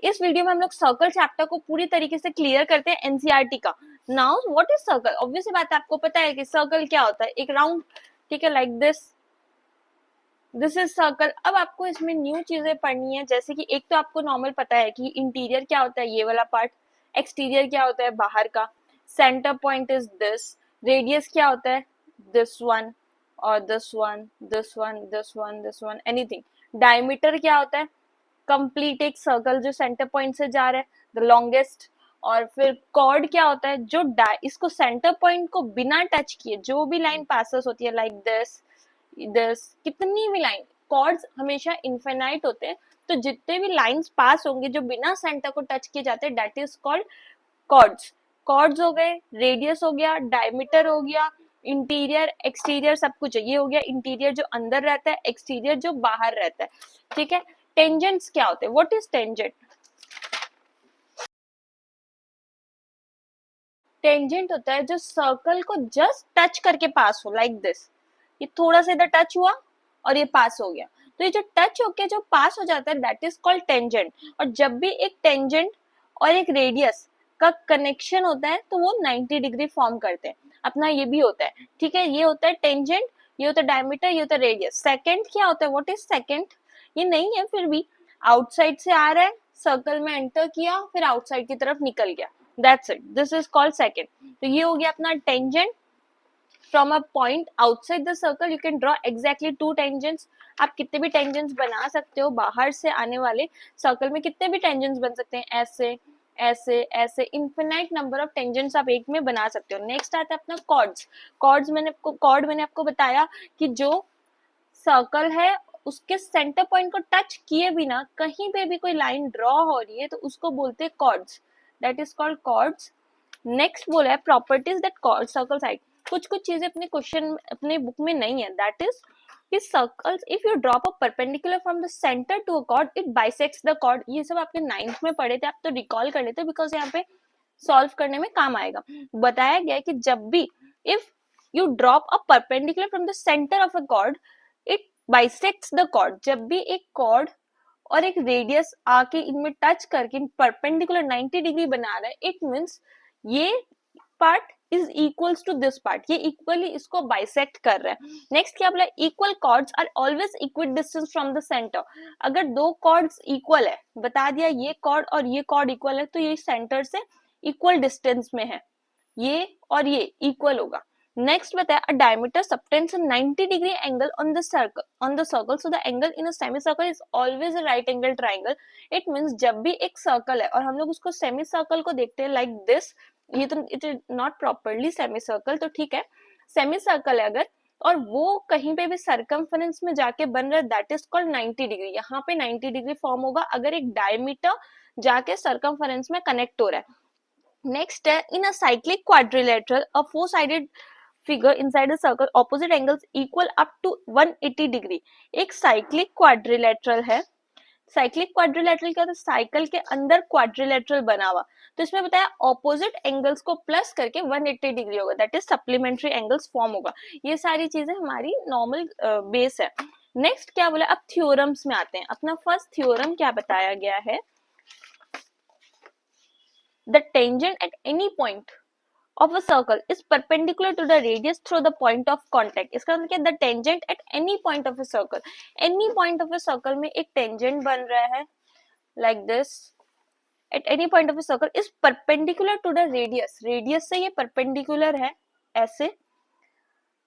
इस वीडियो में हम लोग सर्कल चैप्टर को पूरी तरीके से क्लियर करते हैं एनसीईआरटी का। Now what is circle? Obviously बात है, आपको पता है कि सर्कल क्या होता है, एक राउंड, ठीक है, लाइक दिस इज सर्कल। अब आपको इसमें न्यू चीजें पढ़नी है, जैसे कि एक तो आपको नॉर्मल पता है कि इंटीरियर क्या होता है, ये वाला पार्ट, एक्सटीरियर क्या होता है, बाहर का, centre point is this, radius क्या होता है, दिस वन और this one, this one, this one, this one, anything. Diameter क्या होता है, कंप्लीट एक सर्कल जो सेंटर पॉइंट से जा रहा है, द लॉन्गेस्ट। और फिर कॉर्ड क्या होता है, जो इसको सेंटर पॉइंट को बिना टच किए जो भी लाइन पासेस होती है, लाइक दिस कितनी भी लाइन, कॉर्ड्स हमेशा इनफिनाइट होते हैं, तो जितने भी लाइंस पास होंगे जो बिना सेंटर को टच किए जाते हैं, that is called chords. Chords हो गए, रेडियस हो गया, डायमीटर हो गया, इंटीरियर एक्सटीरियर सब कुछ है। ये हो गया इंटीरियर जो अंदर रहता है, एक्सटीरियर जो बाहर रहता है, ठीक है। टेंजेंट्स क्या होते हैं, व्हाट इज टेंजेंट? टेंजेंट होता है जो सर्कल को जस्ट टच करके पास हो, लाइक दिस। ये थोड़ा सा इधर टच हुआ और ये पास हो गया, तो ये जो टच होके जो पास हो जाता है, दैट इज कॉल्ड टेंजेंट। और जब भी एक टेंजेंट और एक रेडियस का कनेक्शन होता है तो वो 90 डिग्री फॉर्म करते हैं। अपना ये भी होता है, ठीक है, ये होता है टेंजेंट, ये होता है डायमीटर, ये होता है रेडियस। सेकंड क्या होता है, व्हाट इज सेकंड? ये नहीं है, फिर भी आउटसाइड से आ रहा है, सर्कल में एंटर किया, फिर आउटसाइड की तरफ निकल गया, that's it, this is called second. तो ये हो गया अपना tangent. from a point outside the circle you can draw exactly two tangents। आप कितने भी टेंजेंट्स बना सकते हो, बाहर से आने वाले सर्कल में कितने भी टेंजेंट्स बन सकते हैं, ऐसे ऐसे ऐसे, इन्फिनाइट नंबर ऑफ टेंजेंट्स आप एक में बना सकते हो। नेक्स्ट आता है अपना कॉर्ड्स। कॉर्ड मैंने आपको बताया कि जो सर्कल है उसके सेंटर पॉइंट को टच किए बिना कहीं पे भी कोई लाइन ड्रॉ हो रही है तो उसको बोलते हैं chords, that is called chords. Next बोला है properties that chord circle side. कुछ कुछ चीजें अपने क्वेश्चन अपने बुक में नहीं है, दैट इज कि circles if you drop a perpendicular from the centre to a chord it bisects the chord. ये सब आपके 9th में पढ़े थे, आप तो रिकॉल कर लेते, बिकॉज यहाँ पे सॉल्व करने में काम आएगा। बताया गया है कि जब भी if you drop a perpendicular from the centre of a chord it bisects the chord. जब भी एक कॉर्ड और एक रेडियस आके इनमें टच करके परपेंडिकुलर 90 डिग्री बना रहा है, इट मीन्स ये part is equals to this part, ये इक्वली इसको बाइसेक्ट कर रहा है। नेक्स्ट क्या बोला, equal chords are always equal distance from the centre. अगर दो कॉर्ड्स इक्वल है, बता दिया ये कॉर्ड और ये कॉर्ड इक्वल है, तो ये सेंटर से इक्वल डिस्टेंस में है, ये और ये इक्वल होगा। नेक्स्ट बताया a diameter subtends a 90 degree angle on the circle so the angle in a semi circle is always a right angle triangle. It means जब भी एक सर्कल है और हम लोग उसको सेमी सर्कल को देखते हैं लाइक दिस, ये तो it is not properly semi circle, तो ठीक है, सेमी सर्कल है अगर, और वो कहीं पे भी सर्कमफरेंस में जाके बन रहा है, दैट इज कॉल्ड 90 डिग्री। यहाँ पे 90 डिग्री फॉर्म होगा अगर एक डायमीटर जाके सर्कमफरेंस में कनेक्ट हो रहा है। Next, in a cyclic quadrilateral, a four-sided figure inside a circle, opposite angles equal up to 180 degree। एक cyclic quadrilateral है। साइक्लिक क्वाड्रिलेटरल क्या होता है, साइकिल के अंदर क्वाड्रिलेटरल बना हुआ, तो इसमें बताया ऑपोजिट एंगल्स को प्लस करके 180 डिग्री होगा, that is supplementary angles form होगा। ये सारी चीजें हमारी नॉर्मल बेस है। नेक्स्ट क्या बोला, अब थ्योरम्स में आते हैं। अपना फर्स्ट थ्योरम क्या बताया गया है, the tangent at any point of a circle is perpendicular to the radius through the point of contact। इसका मतलब क्या, the tangent at any point of a circle, any point of a circle में एक tangent बन रहा है like this, at any point of a circle is perpendicular to the radius, radius से ये perpendicular है ऐसे,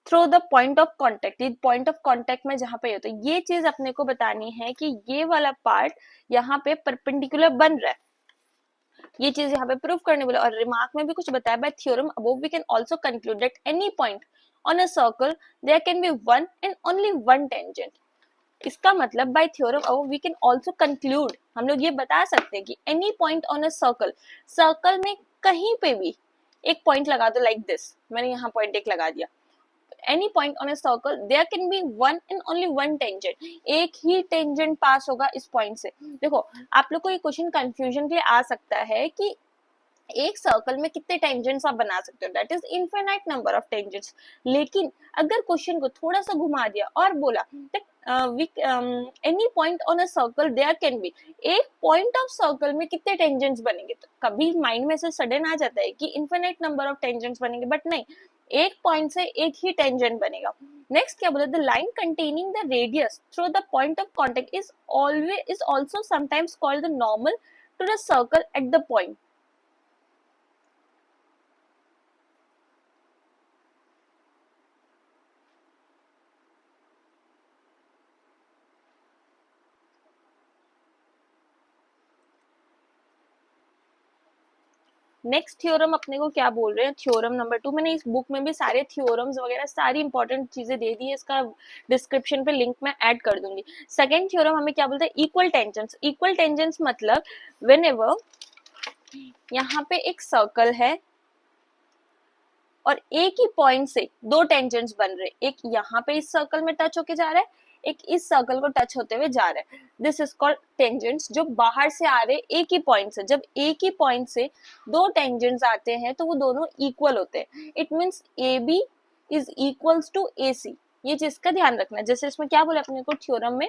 through the point of contact, ये point of contact में जहां पे होता है, ये चीज अपने को बतानी है कि ये वाला पार्ट यहाँ पे perpendicular बन रहा है, ये चीज यहाँ पे प्रूव करने बोले। और रिमार्क में भी कुछ बताया, by theorem above we can also conclude that any point on a circle there can be one and only one tangent. इसका मतलब by theorem above we can also conclude, हम लोग ये बता सकते हैं कि any point on a circle, circle में कहीं पे भी एक पॉइंट लगा दो लाइक दिस, मैंने यहाँ पॉइंट एक लगा दिया, any point on a circle there can be one and only one tangent, एक ही टेंजेंट पास होगा इस पॉइंट से। देखो आप लोग को ये क्वेश्चन कंफ्यूजन के लिए आ सकता है कि एक सर्कल में कितने टेंजेंट्स आप बना सकते हो, that is infinite number of tangents. लेकिन अगर क्वेश्चन को थोड़ा सा घुमा दिया और बोला any point on a circle there can be, एक पॉइंट ऑफ सर्कल में कितने टेंजेंट्स बनेंगे, तो कभी माइंड में से सडन आ जाता है कि इनफिनाइट नंबर ऑफ टेंजेंट्स बनेंगे, बट नहीं, एक पॉइंट से एक ही टेंजेंट बनेगा। नेक्स्ट क्या बोला, the line containing the radius through the point of contact is also sometimes called the normal to the circle at the point. Next theorem अपने को क्या बोल रहे हैं, थ्योरम नंबर 2। मैंने इस बुक में भी सारे थ्योरम्स वगैरह सारी इंपॉर्टेंट चीजें दे दी है, इसका डिस्क्रिप्शन पे लिंक मैं ऐड कर दूंगी। सेकंड थ्योरम हमें क्या बोलते हैं, इक्वल टेंजेंट्स। इक्वल टेंजेंट्स मतलब व्हेनेवर यहाँ पे एक सर्कल है और एक ही पॉइंट से दो टेंजेंट्स बन रहे, एक यहाँ पे इस सर्कल में टच होके जा रहा है, एक इस सर्कल को टच होते हुए जा रहा है, दिस इज कॉल्ड टेंजेंट्स। जो बाहर से आ रहे एक ही पॉइंट से, जब एक ही पॉइंट से दो टेंजेंट्स आते हैं तो वो दोनों इक्वल होते हैं। It means A B is equals to A C, ये चीज का ध्यान रखना है। जैसे इसमें क्या बोला अपने को थ्योरम में,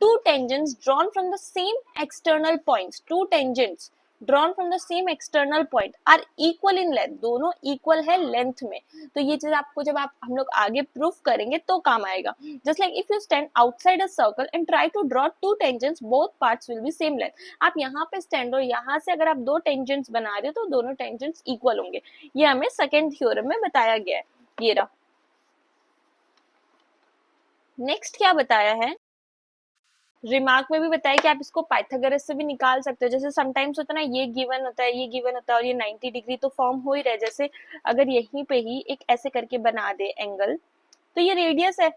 two tangents drawn from the same external points, two tangents drawn from the same external point are equal in length, दोनों equal है लेंथ में। तो ये चीज आपको जब आप हम लोग आगे प्रूफ करेंगे तो काम आएगा। Just like if you stand outside a circle and try to draw two tangents, both parts will be same length. आप यहाँ पे स्टैंड हो, यहाँ से अगर आप दो टेंजेंट्स बना रहे हो तो दोनों टेंजेंट्स इक्वल होंगे। ये हमें सेकेंड थ्योरम में बताया गया है। ये रहा। नेक्स्ट क्या बताया है, रिमार्क में भी बताया कि आप इसको पाइथागोरस से भी निकाल सकते हो। जैसे समटाइम्स होता है ना, ये गिवन होता है, ये गिवन होता है और ये 90 डिग्री तो फॉर्म हो ही रहा है। जैसे अगर यहीं पे ही एक ऐसे करके बना दे एंगल, तो ये रेडियस है,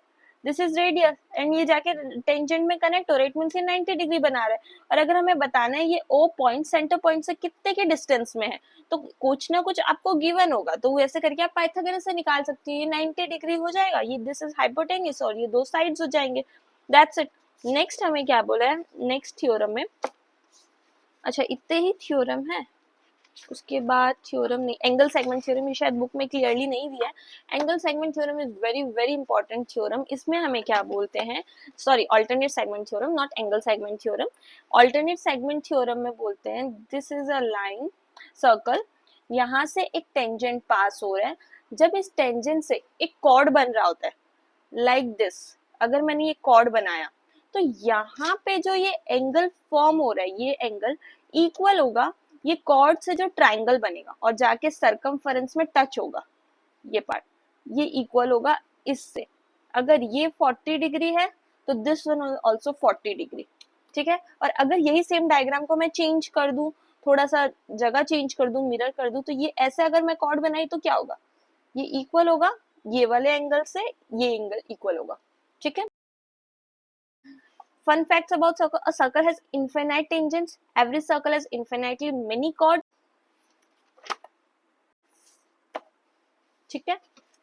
दिस इज रेडियस, एंड ये जाके टेंजेंट में कनेक्ट हो रहा है, इट मींस ये 90 डिग्री बना रहा है। और अगर हमें बताना है ये ओ पॉइंट सेंटर पॉइंट से कितने के डिस्टेंस में है, तो कुछ ना कुछ आपको गिवन होगा, तो वो ऐसे करके आप पाइथागोरस से निकाल सकती है। ये 90 डिग्री हो जाएगा, ये दिस इज हाइपोटेन्यूज और ये दो साइड्स हो जाएंगे, दैट्स इट। नेक्स्ट हमें क्या बोला है नेक्स्ट थ्योरम में, अच्छा इतने ही थ्योरम है, उसके बाद थ्योरम नहीं, एंगल सेगमेंट थ्योरम, ये शायद बुक में क्लियरली नहीं दिया है। Angle segment theorem is very very important theorem. इसमें हमें क्या बोलते हैं, sorry alternate segment theorem, naught angle segment theorem. Alternate segment theorem में बोलते हैं this is a line circle, यहाँ से एक टेंजेंट पास हो रहा है, जब इस टेंजेंट से एक कॉर्ड बन रहा होता है लाइक दिस, अगर मैंने ये कॉर्ड बनाया तो यहाँ पे जो ये एंगल फॉर्म हो रहा है, ये एंगल इक्वल होगा ये कॉर्ड से जो ट्राइंगल बनेगा और जाके सरकमफेरेंस में टच होगा, ये पार्ट ये इक्वल होगा इससे। अगर ये 40 डिग्री है तो दिस वन ऑल्सो 40 डिग्री, ठीक है। और अगर यही सेम डायग्राम को मैं चेंज कर दूं, थोड़ा सा जगह चेंज कर दूं, मिरर कर दूं, तो ये ऐसे अगर मैं कॉर्ड बनाई तो क्या होगा, ये इक्वल होगा ये वाले एंगल से, ये एंगल इक्वल होगा, ठीक है। Fun facts about circle: a circle has infinite tangents. Every circle has infinitely many chords. ठीक है,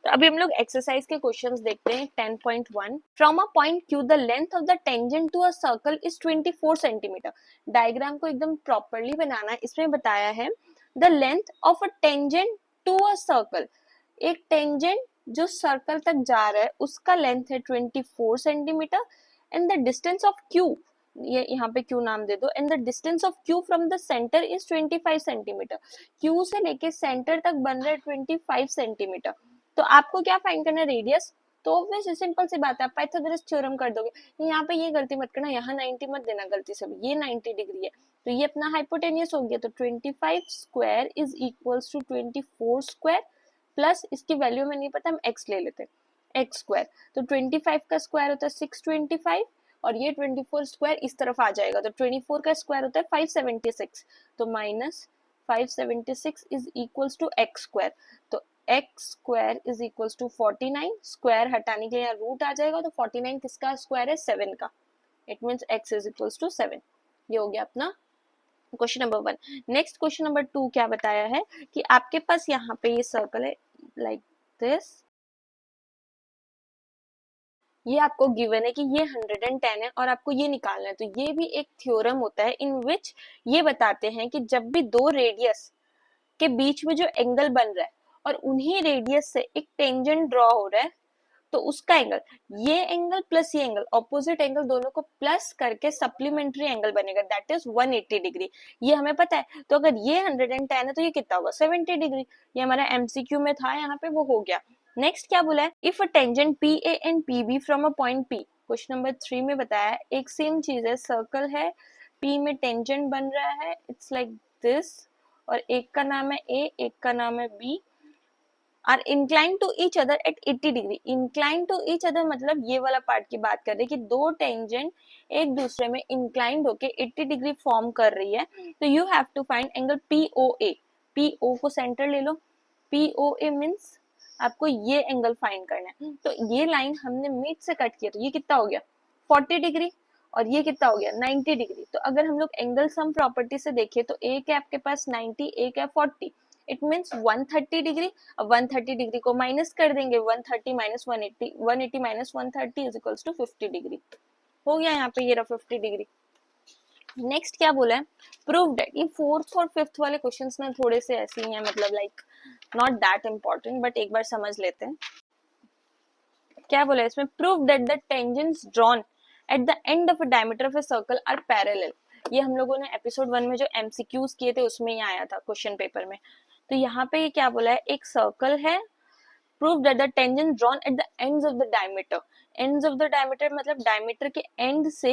तो अभी हम लोग एक्सरसाइज के क्वेश्चंस देखते हैं। 10.1 from a point Q the length of the tangent to a circle is 24 centimetre. Diagram को एकदम प्रॉपरली बनाना है। इसमें बताया है the length of a tangent to a circle, एक टेंजेंट जो सर्कल तक जा रहा है उसका लेंथ है 24 centimetre, and the distance of Q, ये यहाँ पे Q नाम दे दो, and the distance of Q from the centre is 25 centimetre. Q से लेके सेंटर तक बन रहा है 25 सेंटीमीटर। तो आपको क्या फाइंड करना है, रेडियस। तो ऑब्वियसली सिंपल सी बात है, आप पाइथागोरस थ्योरम कर दोगे। यहाँ पे ये गलती मत करना, यहाँ 90 मत देना गलती से भी, ये 90 डिग्री है तो ये अपना हाइपोटेनियस हो गया। तो 25 square is equals to 24 square plus इसकी वैल्यू में नहीं पता, हम x ले लेते हैं, x स्क्वायर। तो 25 का स्क्वायर होता है 625 और ये 24 स्क्वायर इस तरफ आ जाएगा, तो 24 का स्क्वायर होता है 576, तो minus 576 is equals to x square. तो x square is equals to 49, square हटाने के लिए यहाँ रूट आ जाएगा, तो 49 किसका स्क्वायर है, 7 का, it means x is equals to 7। ये हो गया अपना question number 1। Next question number 2 क्या बताया है कि आपके पास यहाँ पे ये सर्कल है लाइक दिस, ये आपको गिवन है कि ये 110 है और आपको ये निकालना है। तो ये भी एक थ्योरम होता है इन विच ये बताते हैं कि जब भी दो रेडियस के बीच में जो एंगल बन रहा है और उन्हीं रेडियस से एक टेंजेंट ड्रॉ हो रहा है, तो उसका एंगल, ये एंगल प्लस ये एंगल, ऑपोजिट एंगल दोनों को प्लस करके सप्लीमेंट्री एंगल बनेगा, दैट इज 180 डिग्री। ये हमें पता है। तो अगर ये 110 है तो ये कितना होगा, 70 डिग्री। ये हमारा एमसीक्यू में था, यहाँ पे वो हो गया। नेक्स्ट क्या बोला है, if a tangent P A and P B from a point P, question number 3 में बताया एक सेम चीज है, सर्कल है, पी में टेंजेंट बन रहा है, इट्स लाइक दिस, और एक का नाम है ए, एक का नाम है B, are incline to each other at 80 degree. Incline to each other मतलब ये वाला पार्ट की बात कर रहे हैं कि दो टेंजेंट एक दूसरे में इंक्लाइंड होके 80 डिग्री फॉर्म कर रही है, तो you have to find angle POA। PO को सेंटर ले लो, POA मीन्स आपको ये एंगल फाइंड करना है। तो ये लाइन हमने मिड से कट किया, तो ये कितना हो गया 40 डिग्री, और ये कितना हो गया 90 डिग्री। तो अगर हम लोग एंगल सम प्रॉपर्टी से देखें तो एक है आपके पास 90, एक है 40, इट मीन्स 130 डिग्री। अब 130 डिग्री को माइनस कर देंगे, 130 minus 180, 180 minus 130 is equals to 50 degree. हो गया यहाँ पे ये रहा 50 डिग्री। नेक्स्ट क्या बोला है, प्रूव दैट। ये फोर्थ और फिफ्थ वाले क्वेश्चंस ना थोड़े से ऐसे ही हैं, मतलब like not that important, but एक बार समझ लेते हैं। क्या बोला है इसमें, prove that the tangents drawn at the end of a diameter of a circle are parallel. ये हम लोगों ने एपिसोड 1 में जो एमसीक्यूज किए थे उसमें ही आया था क्वेश्चन पेपर में। तो यहाँ पे ये क्या बोला है, एक सर्कल है, prove that the tangent drawn at the ends of the diameter, ends of the diameter मतलब डायमीटर के एंड से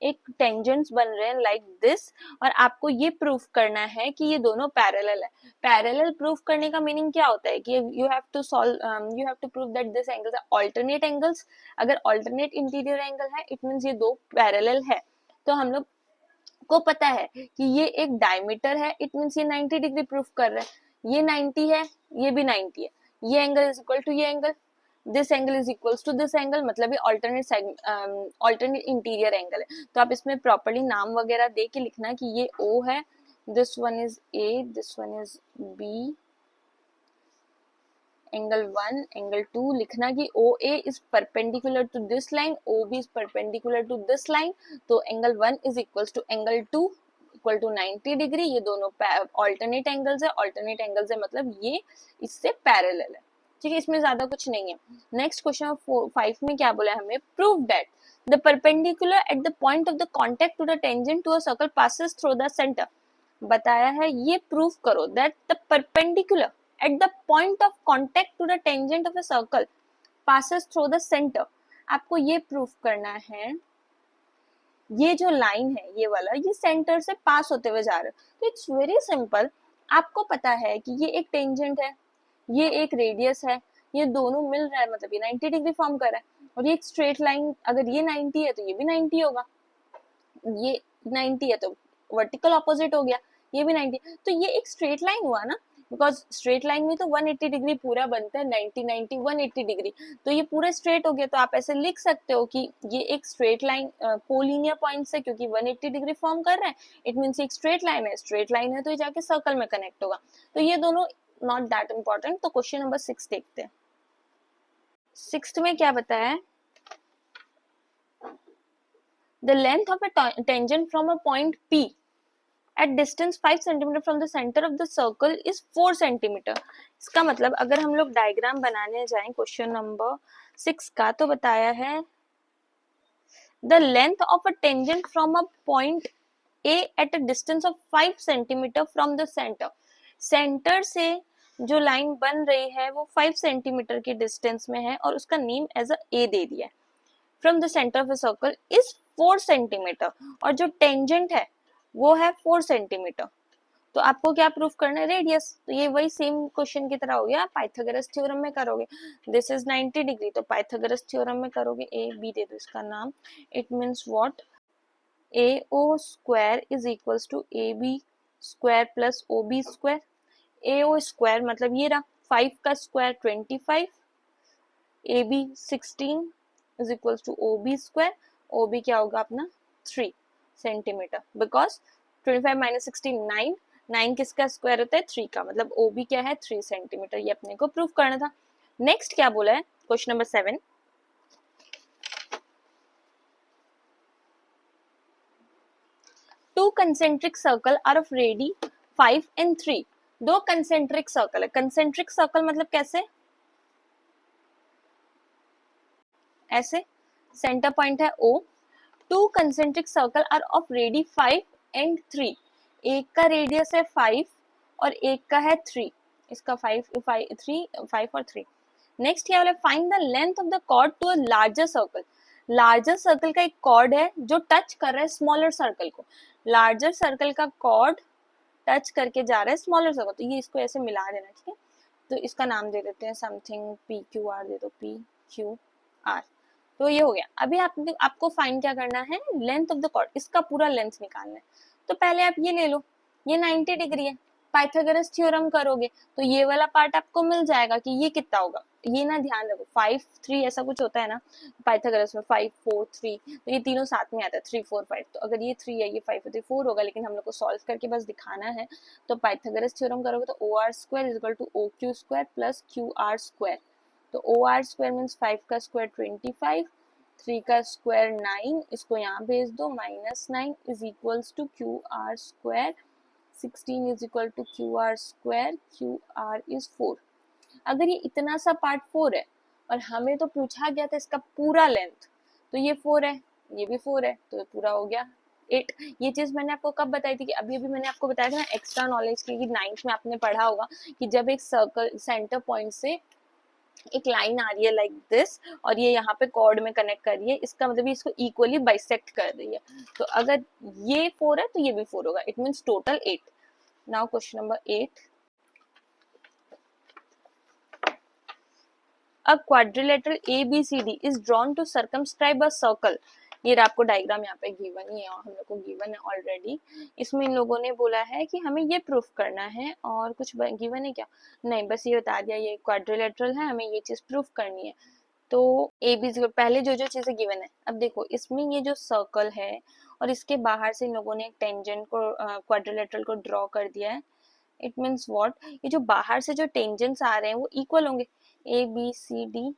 एक टेंजेंट्स बन रहे हैं लाइक दिस, और आपको ये प्रूफ करना है कि ये दोनों पैरेलल है। पैरेलल प्रूफ करने का मीनिंग क्या होता है कि you have to solve, you have to prove that this angles are alternate angles. अगर अल्टरनेट इंटीरियर एंगल है इट मींस ये दो पैरेलल है। तो हम लोग को पता है कि ये एक डायमीटर है, इट मींस ये 90 डिग्री प्रूफ कर रहा है, ये 90 है, ये भी 90 है, ये एंगल इज इक्वल टू ये angle, this angle is equals to this angle, मतलब ये ऑल्टरनेट इंटीरियर एंगल है। तो आप इसमें प्रॉपर्ली नाम वगैरह दे के लिखना कि ये O है, this one is A, this one is B, angle 1, angle 2 लिखना कि OA is perpendicular to this line, OB is perpendicular to this line, तो angle 1 is equals to angle 2 equal to 90 degree. ये दोनों alternate angles है, alternate angles है मतलब ये इससे पैरेलल है। ठीक है, इसमें ज्यादा कुछ नहीं है। नेक्स्ट क्वेश्चन 5 में क्या बोला है हमें, prove that the perpendicular at the point of the contact to the tangent to a circle passes through the centre. बताया है ये प्रूव करो that the perpendicular at the point of contact to the tangent of a circle passes through the center। आपको ये proof करना है ये जो लाइन है ये वाला, ये सेंटर से पास होते हुए जा रहा है। तो इट्स वेरी सिंपल, आपको पता है कि ये एक टेंजेंट है, ये एक रेडियस है, ये दोनों मिल रहा है मतलब ये 90 डिग्री फॉर्म कर रहा है, और ये एक स्ट्रेट लाइन, अगर ये 90 है तो ये भी 90 होगा, ये 90 है तो वर्टिकल ऑपोजिट हो गया, ये भी 90, तो ये एक स्ट्रेट लाइन हुआ ना, बिकॉज स्ट्रेट लाइन में तो 180 डिग्री पूरा बनता है, 90 90 180 डिग्री, तो ये पूरा स्ट्रेट हो गया। तो आप ऐसे लिख सकते हो कि ये एक स्ट्रेट लाइन कोलिनियर पॉइंट से, क्योंकि 180 डिग्री फॉर्म कर रहा है, इट मीन्स एक स्ट्रेट लाइन है, स्ट्रेट लाइन है तो ये जाके सर्कल में कनेक्ट होगा। तो ये दोनों नॉट दैट इम्पोर्टेंट। तो क्वेश्चन नंबर 6 देखते हैं। 6th में क्या बताया है, the length of a tangent from a point P at distance 5 cm from the center of the circle is 4 cm। इसका मतलब अगर हम लोग डायग्राम बनाने जाएं क्वेश्चन नंबर 6 का, तो बताया है the length of a tangent from a point A at a distance of 5 cm from the center। Centre से जो लाइन बन रही है वो 5 सेंटीमीटर के डिस्टेंस में है और उसका नेम एज अ A दे दिया है। From the centre of the circle is 4 centimetre, और जो टेंजेंट है वो है 4 सेंटीमीटर। तो आपको क्या प्रूफ करना है, रेडियस। तो ये वही सेम क्वेश्चन की तरह हो गया, पाइथागोरस थ्योरम में करोगे। दिस इज 90 डिग्री तो पाइथागोरस थ्योरम में करोगे, ए बी दे दो इसका नाम। It means what, AO square is equals to AB square plus OB square. AO square मतलब ये रहा 5 का square 25, AB 16 is equals to OB square. OB क्या होगा अपना 3 सेंटीमीटर, बिकॉज 25 माइनस 16 9, 9 किसका स्क्वायर होता है 3 का, मतलब OB क्या है 3 सेंटीमीटर। ये अपने को प्रूफ करना था। नेक्स्ट क्या बोला है question number 7, two concentric circle are of radii 5 and 3 दो कंसेंट्रिक सर्कल है, कंसेंट्रिक सर्कल मतलब कैसे, ऐसे सेंटर पॉइंट है O, two concentric circle are of radii 5 and 3, एक का रेडियस है 5 और एक का है 3, इसका 5 और 3। नेक्स्ट क्या बोला, find the length of the chord to a larger circle, larger circle का एक कॉर्ड है जो टच कर रहा है स्मॉलर सर्कल को, लार्जर सर्कल का कॉर्ड टच करके जा रहा है स्मॉलर सर्कल, तो ये इसको ऐसे मिला देना, ठीक है। तो इसका नाम दे देते हैं समथिंग पी क्यू आर, दे दो पी क्यू आर। तो ये हो गया। अभी आपको फाइंड क्या करना है, लेंथ ऑफ द कॉर्ड, इसका पूरा लेंथ निकालना है। तो पहले आप ये ले लो, ये 90 डिग्री है, पाइथागोरस थ्योरम करोगे तो ये वाला पार्ट आपको मिल जाएगा कि ये कितना होगा। ये ना ध्यान रखो 5 3 ऐसा कुछ होता है ना पाइथागोरस में, 5 4 3, तो ये तीनों साथ में आता है 3 4 5, तो अगर ये 3 है ये 5 है तो 4 होगा, लेकिन हम लोग को सॉल्व करके बस दिखाना है। तो पाइथागोरस थ्योरम करोगे तो O R square is equal to O Q square plus Q R square, तो ओ आर स्क्वायर मीन्स 5 का स्क्वायर 25, 3 का स्क्वायर 9, इसको यहाँ भेज दो, -9 is equals to Q R square, 16 is equal to Q R square, Q R is 4। अगर ये इतना सा पार्ट 4 है और हमें तो पूछा गया था इसका पूरा लेंथ, तो ये 4 है, ये भी 4 है, तो पूरा हो गया 8। ये चीज मैंने आपको कब बताई थी, कि अभी अभी मैंने आपको बताया था ना एक्स्ट्रा नॉलेज की, 9th में आपने पढ़ा होगा कि जब एक सर्कल सेंटर पॉइंट से एक लाइन आ रही है लाइक दिस और ये यहाँ पे कॉर्ड में कनेक्ट कर रही है, इसका मतलब इसको इक्वली बाइसेक्ट कर रही है, तो अगर ये 4 है तो ये भी 4 होगा, it means total 8। Now question number 8, a quadrilateral ABCD is drawn to circumscribe a circle, ये आपको डायग्राम यहाँ पे गिवन ही है और हम लोग को गिवन है ऑलरेडी। इसमें इन लोगों ने बोला है कि हमें ये प्रूफ करना है, और कुछ गिवन है क्या, नहीं, बस ये बता दिया ये क्वाड्रिलेटरल है, हमें ये चीज प्रूफ करनी है। तो ABC पहले जो जो चीजें गिवन है, अब देखो इसमें ये जो सर्कल है और इसके बाहर से इन लोगों ने एक टेंजेंट को क्वाड्रिलेटरल को ड्रॉ कर दिया है। इट मीन्स व्हाट, ये जो बाहर से जो टेंजेंट्स आ रहे हैं वो इक्वल होंगे, ABCD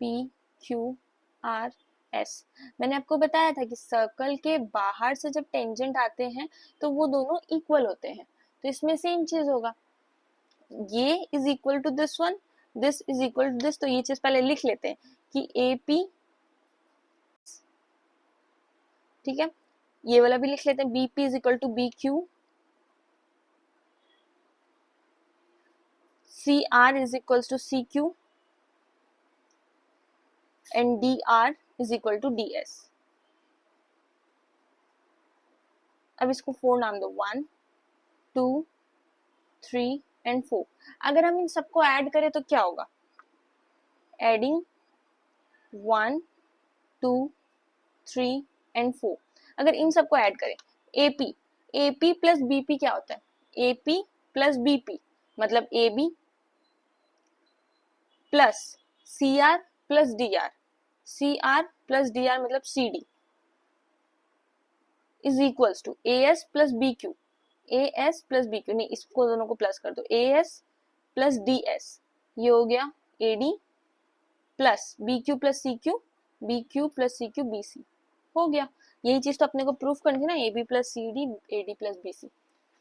PQRS। मैंने आपको बताया था कि सर्कल के बाहर से जब टेंजेंट आते हैं तो वो दोनों इक्वल होते हैं, तो इसमें सेम चीज होगा, ये is equal to this one, this is equal to this, तो ये चीज पहले लिख लेते हैं कि AP, ठीक है, ये वाला भी लिख लेते हैं BP is equal to BQ, CR is equal to CQ and DR is equal to DS। अब इसको 4 नाम दो, 1 2 3 एंड 4। अगर हम इन सबको ऐड करें तो क्या होगा, एडिंग 1 2 3 एंड 4, अगर इन सबको ऐड करें AP प्लस BP क्या होता है, AP प्लस BP मतलब AB plus CR plus DR, CR plus DR मतलब CD is equals to AS plus BQ, AS plus BQ, नहीं इसको दोनों को प्लस कर दो, AS प्लस DS, ये हो गया AD plus BQ plus CQ, BQ plus CQ BC, हो गया। यही चीज तो अपने को प्रूफ करनी थी ना, AB plus CD AD plus BC।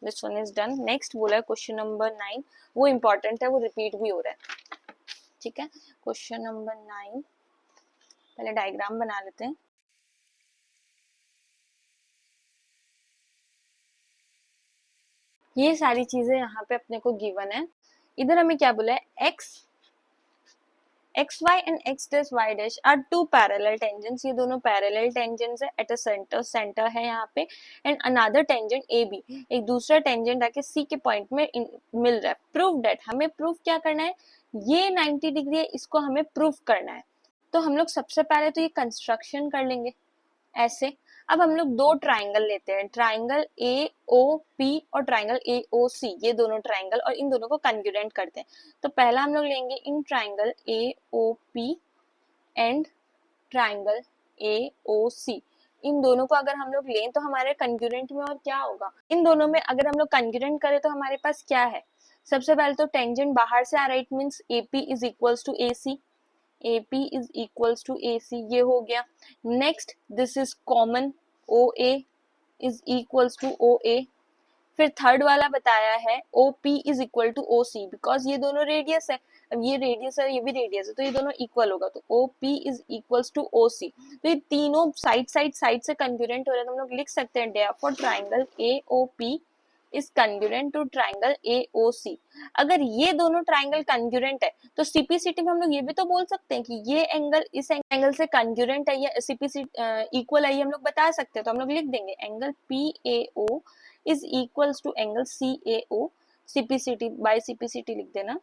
This one is done. Next बोला है क्वेश्चन नंबर 9, वो इंपॉर्टेंट है, वो रिपीट भी हो रहा है, ठीक है। क्वेश्चन नंबर 9, पहले डायग्राम बना लेते हैं। ये सारी चीजें यहाँ पे अपने को गिवन है। इधर हमें क्या बोला है, xy and x dash y dash are two parallel tangents, ये दोनों parallel tangents है at a center है यहाँ पे, and another tangent AB, एक दूसरा tangent आके C के पॉइंट में मिल रहा है। प्रूव दैट, हमें प्रूफ क्या करना है, ये 90 डिग्री है, इसको हमें प्रूफ करना है। तो हम लोग सबसे पहले तो ये कंस्ट्रक्शन कर लेंगे ऐसे। अब हम लोग दो ट्राइंगल लेते हैं, ट्राइंगल AOP और ट्राइंगल AOC, ये दोनों ट्राइंगल, और इन दोनों को कंग्रुएंट करते हैं। तो पहला हम लोग लेंगे in triangle AOP and triangle AOC, इन दोनों को अगर हम लोग लें तो हमारे कंग्रुएंट में और क्या होगा, इन दोनों में अगर हम लोग कंग्रुएंट करें तो हमारे पास क्या है, सबसे पहले तो टेंजेंट बाहर से आ रहा है, it means AP is equals to AC, AP is equals to AC, ये हो गया। Next this is common, OA is equals to OA, फिर थर्ड वाला बताया है OP is equal to OC, because ये दोनों रेडियस है, अब ये रेडियस है ये भी रेडियस है, तो ये दोनों इक्वल होगा, तो OP is equals to OC। तो ये तीनों साइड से कंग्रुएंट हो रहे हैं, तो हम लोग लिख सकते हैं therefore triangle AOP is congruent to triangle AOC। अगर ये दोनों ट्राइंगल कंग्रुएंट है तो सीपीसीटी में हम लोग ये भी तो बोल सकते हैं कि ये एंगल इस एंगल से कंग्रुएंट है या सीपीसीटी इक्वल है, ये हम लोग बता सकते हैं। तो हम लोग लिख देंगे angle PAO is equals to angle CAO, CPCT by CPCT लिख देना,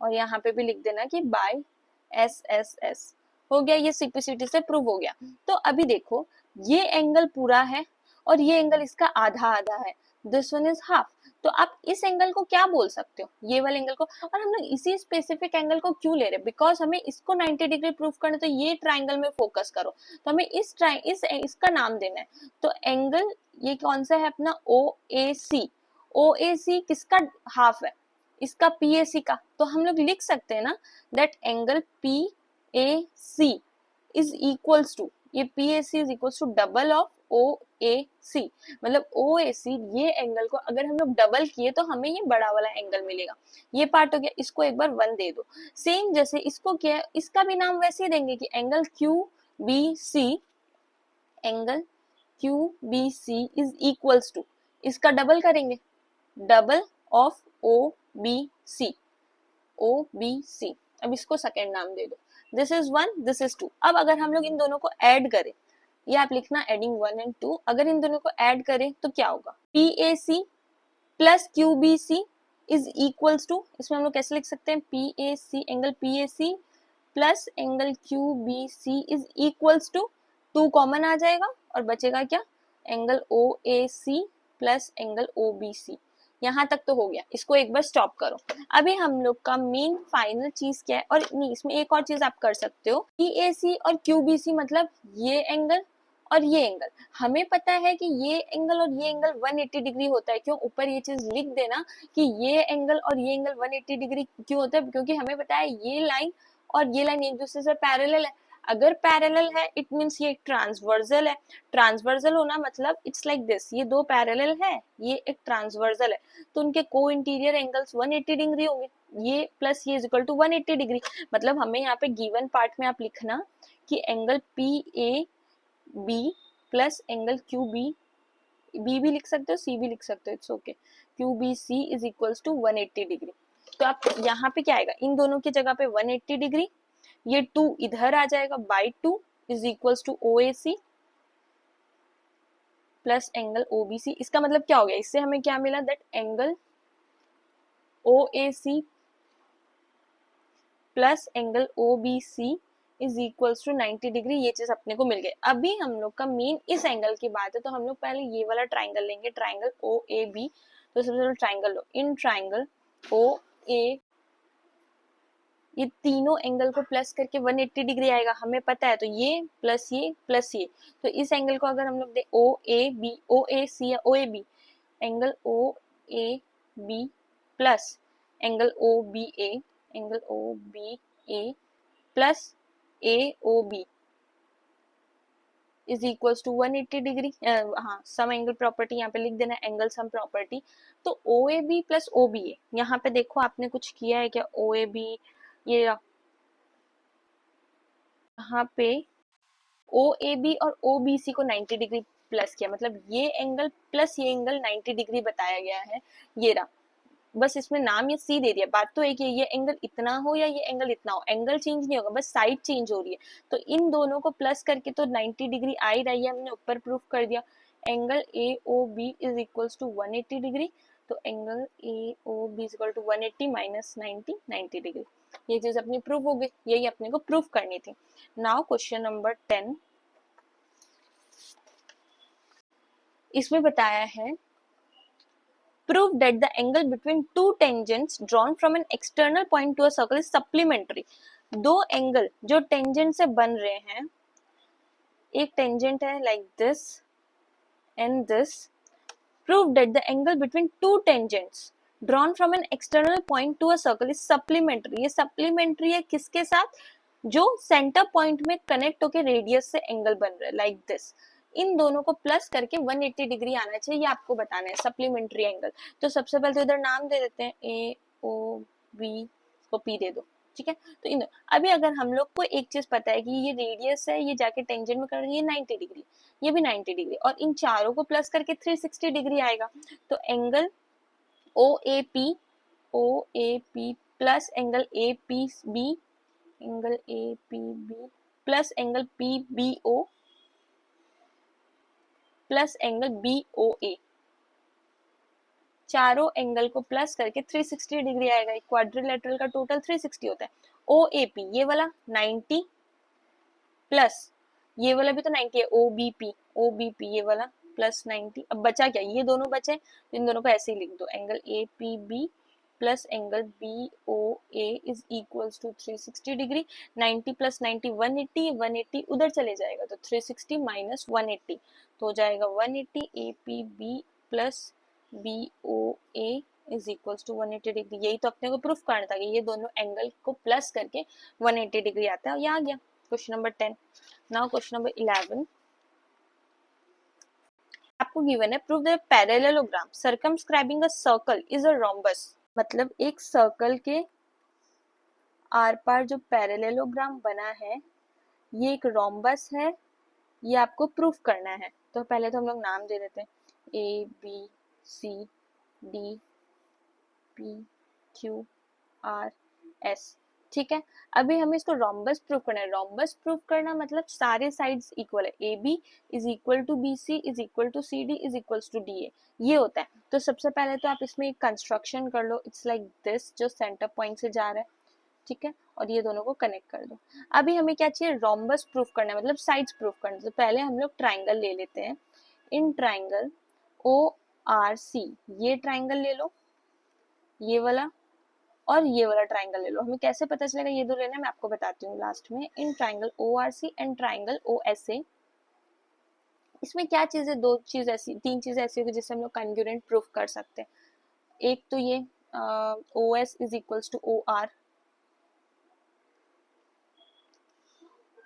और यहाँ पे भी लिख देना कि बाय SSS। हो गया, ये सीपीसीटी से प्रूव हो गया। तो अभी देखो ये एंगल पूरा है और ये एंगल इसका आधा आधा है, दिस वन इज हाफ। तो आप इस एंगल को क्या बोल सकते हो, ये वाले एंगल को। और हम लोग इसी स्पेसिफिक एंगल को क्यों ले रहे हैं, बिकॉज हमें इसको 90 डिग्री प्रूफ करना, तो ये ट्राइंगल में फोकस करो, तो हमें इसका नाम देना है। तो एंगल ये कौन सा है अपना OAC, OAC किसका हाफ है, इसका PAC का। तो हम लोग लिख सकते हैं ना that angle PAC is equals to, ये PAC is equals to double of OAC, मतलब OAC ये एंगल को अगर हम लोग डबल किए तो हमें ये बड़ा वाला एंगल मिलेगा। ये पार्ट हो गया, इसको एक बार 1 दे दो। सेम जैसे इसको क्या है, इसका भी नाम वैसे ही देंगे कि angle QBC, angle QBC is equals to, इसका डबल करेंगे, डबल ऑफ OBC, OBC। अब इसको सेकेंड नाम दे दो, दिस इज 1 दिस इज 2। अब अगर हम लोग इन दोनों को ऐड करें, ये आप लिखना एडिंग 1 एंड 2, अगर इन दोनों को ऐड करें तो क्या होगा, PAC plus QBC is equals to, इसमें हम लोग कैसे लिख सकते हैं, PAC angle PAC plus angle QBC is equals to, 2 common आ जाएगा और बचेगा क्या, angle OAC plus angle OBC। यहाँ तक तो हो गया, इसको एक बार स्टॉप करो। अभी हम लोग का मेन फाइनल चीज क्या है, और नहीं इसमें एक और चीज आप कर सकते हो, PAC और QBC मतलब ये एंगल और ये एंगल। हमें पता है कि ये एंगल और ये एंगल 180 डिग्री होता है, क्यों, ऊपर ये चीज लिख देना कि ये एंगल और ये एंगल 180 डिग्री क्यों होता है, क्योंकि हमें पता है ये लाइन और ये लाइन एक दूसरे से पैरेलल है। अगर पैरेलल है इट मींस ये एक ट्रांसवर्सल है, ट्रांसवर्सल होना मतलब इट्स लाइक दिस, ये दो पैरेलल है, ये एक ट्रांसवर्सल है, तो उनके को इंटीरियर एंगल्स 180 डिग्री होंगे, ये प्लस ये इज इक्वल टू 180 डिग्री। मतलब हमें यहाँ पे गिवन पार्ट में आप लिखना कि angle PAB plus angle QB, B भी लिख सकते हो C भी लिख सकते हो, it's okay, QBC is equals to 180 degree. तो आप यहाँ पे क्या आएगा, इन दोनों की जगह पे 180 डिग्री, ये 2 इधर आ जाएगा, by 2 is equals to OAC plus angle OBC। इसका मतलब क्या हो गया, इससे हमें क्या मिला, that angle OAC plus angle OBC is equals to 90 degree, ये चीज अपने को मिल गई। अभी हम लोग का मेन इस एंगल की बात है, तो हम लोग पहले ये वाला ट्राइंगल लेंगे, ट्राइंगल OAB। तो सबसे पहले triangle low, in triangle OA, ये तीनों एंगल को प्लस करके 180 डिग्री आएगा, हमें पता है। तो ये प्लस ये प्लस ये, तो इस एंगल को अगर हम लोग दे OAB, OAC या OAB, angle OAB plus angle OBA, angle OBA plus AOB is equals to 180 degree. हाँ, सम एंगल प्रॉपर्टी यहाँ पे लिख देना, एंगल सम प्रॉपर्टी। तो OAB प्लस OBA, यहाँ पे देखो आपने कुछ किया है क्या, OAB ये यहाँ पे OAB और OBC को 90 डिग्री प्लस किया, मतलब ये एंगल प्लस ये एंगल 90 डिग्री बताया गया है, ये रहा। बस इसमें नाम ये C दे दिया, बात तो एक ये एंगल इतना हो या ये एंगल इतना हो, एंगल चेंज नहीं होगा, बस साइड चेंज हो रही है। तो इन दोनों को प्लस करके तो 90 डिग्री आ ही रही है, हमने ऊपर प्रूफ कर दिया। Angle AOB is equals to 180 degree, तो angle AOB is equal to 180 minus 90, 90 degree. ये चीज अपनी प्रूफ हो गई, यही अपने को प्रूफ करनी थी। नाउ क्वेश्चन नंबर 10, इसमें बताया है prove that the angle between two tangents drawn from an external point to a circle is supplementary। दो एंगल जो टेंजेंट से बन रहे हैं, एक टेंजेंट है like this and this, prove that the angle between two tangents drawn from an external point to a circle is supplementary। ये supplementary है किसके साथ, जो सेंटर पॉइंट में कनेक्ट होके रेडियस से एंगल बन रहा है like this। इन दोनों को प्लस करके 180 डिग्री आना चाहिए, ये आपको बताना है सप्लीमेंट्री एंगल। तो सबसे पहले तो इधर नाम दे देते हैं ए ओ बी, को पी दे दो, ठीक है। तो इन अभी अगर हम लोग को एक चीज पता है कि ये रेडियस है, ये जाके टेंजेंट में कर रही है 90 डिग्री, ये भी 90 डिग्री, और इन चारों को प्लस करके 360 डिग्री आएगा। तो angle O A P plus angle A P B, angle A P B plus angle P B O plus angle B O A, चारों एंगल को प्लस करके 360 डिग्री आएगा। क्वाड्रिलेटरल का टोटल 360 होता है। ओ ए पी ये वाला 90 प्लस ये वाला भी तो 90 है, ओ बी पी ये वाला प्लस 90। अब बचा क्या, ये दोनों बचे, तो इन दोनों को ऐसे ही लिख दो, angle A P B plus angle B O A is equals to 360 degree. 90 plus 90 180, 180 उधर चले जाएगा, तो 360 माइनस 180 तो हो जाएगा 180 A P B plus B O A is equals to 180 degree. यही तो अपने को प्रूफ करना था कि ये दोनों एंगल को प्लस करके 180 डिग्री आता है, और ये आ गया question number 10। Now question number 11 आपको गिवन है, prove the parallelogram circumscribing a circle is a rhombus. मतलब एक सर्कल के आर पार जो पैरेललोग्राम बना है ये एक रोम्बस है, ये आपको प्रूफ करना है। तो पहले तो हम लोग नाम दे देते हैं A B C D P Q R S, ठीक है। अभी हमें इसको रोम्बस प्रूफ करना है। रोम्बस प्रूफ करना मतलब सारे साइड्स इक्वल है, A B is equal to B C is equal to C D is equal to D A, ये होता है। तो सबसे पहले तो आप इसमें एक कंस्ट्रक्शन कर लो, इट्स लाइक दिस, जो सेंटर पॉइंट से जा रहा है, ठीक है, और ये दोनों को कनेक्ट कर दो। अभी हमें क्या चाहिए, रोम्बस प्रूफ करना है, मतलब साइड्स प्रूफ करना है। तो पहले हम लोग ट्राइंगल ले लेते हैं। इन ट्राइंगल ओ आर सी, ये ट्राइंगल ले लो, ये वाला और ये वाला ट्राइंगल ले लो। हमें कैसे पता चलेगा ये दो लेना है, मैं आपको बताती हूँ लास्ट में। In triangle O R C and triangle O S A, इसमें क्या चीज है, दो चीज ऐसी, तीन चीज ऐसी होगी जिससे हम लोग कॉन्ग्रुएंट प्रूफ कर सकते हैं। एक तो ये O S is equals to O R,